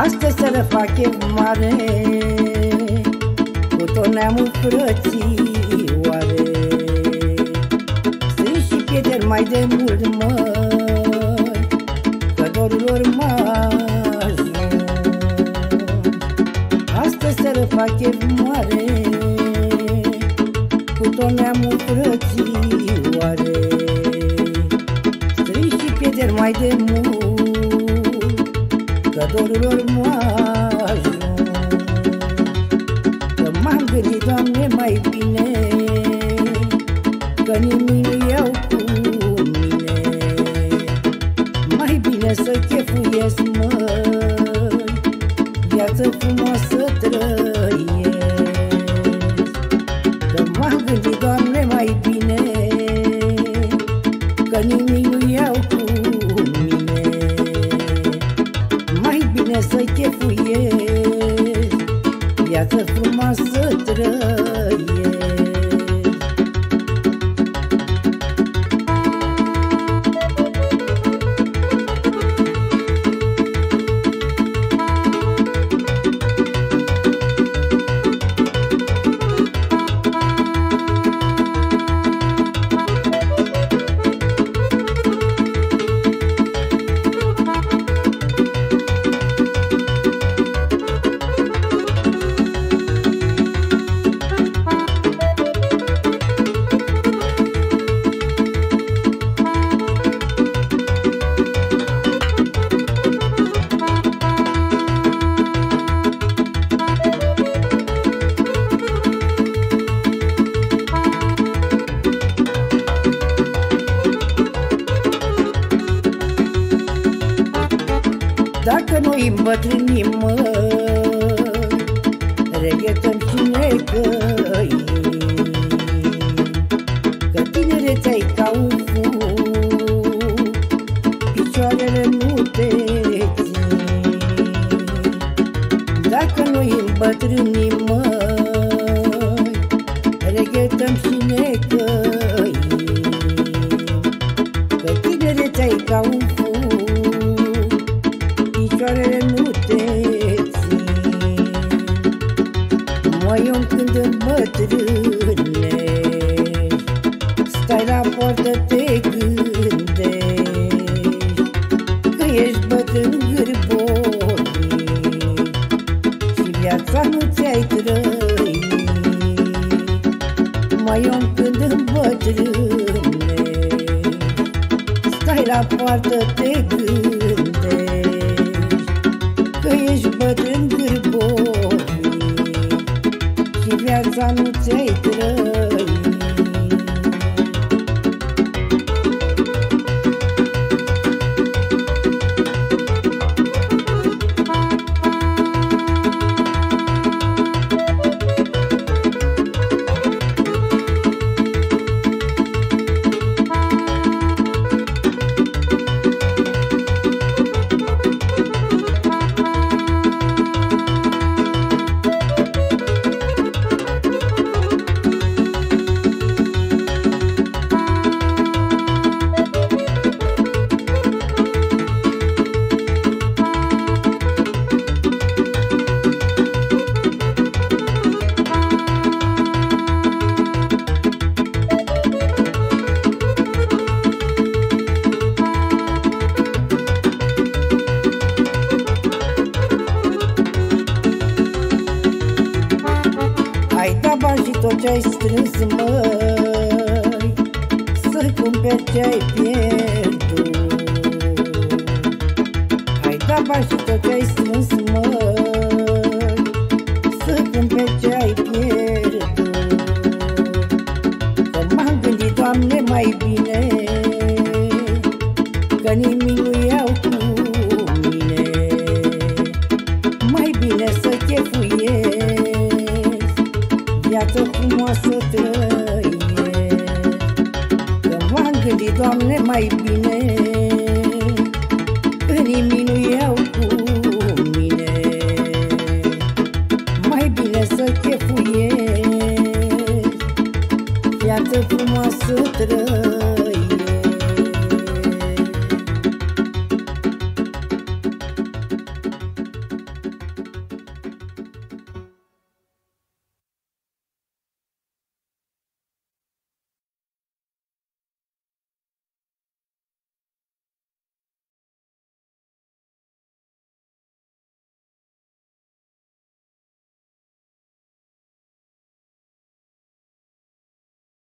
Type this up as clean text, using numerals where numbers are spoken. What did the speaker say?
Astăzi să le fac chef mare, cu tot neamul frățioare. Sunt și pieteri mai de mult, măi, că dorul lor m-ajung. Astăzi să le fac chef mare, cu tot neamul frățioare. Sunt și pieteri mai de mult, că dorul lor m-ajung. Că m-am gândit, Doamne, mai bine, că nimic nu iau cu mine. Mai bine să chefuiesc, măi, viață frumoasă trăiesc. Că m-am gândit, Doamne, mai bine, că nimic nu iau cu mine. Mai bine să chefuiesc, viață frumoasă trăiesc. Dacă noi îmbătrânim, măi, reghetăm și necăim. Că tinerețea-i ca un fum, picioarele nu te țin. Dacă noi îmbătrânim, măi, reghetăm și necăim. Că tinerețea-i ca un fum, picioarele nu te țin. Măi, om, când îmbătrânești, stai la poartă, te gândești că ești bătrân gârbolit și viața nu ți-ai trăit. Măi, om, când îmbătrânești, stai la poartă, te gândești că ești bătrân gârbolit și viața nu ți-ai trăit. Ai dat bani și tot ce-ai strâns, măi, să cumperi ce-ai pierdut. Ai dat bani și tot ce-ai strâns, măi, să cumperi ce-ai pierdut. Că m-am gândit, Doamne, mai bine, că nimic nu iau cu mine. Mai bine să chefuiesc, viață frumoasă trăiesc. Că m-am gândit, Doamne, mai bine,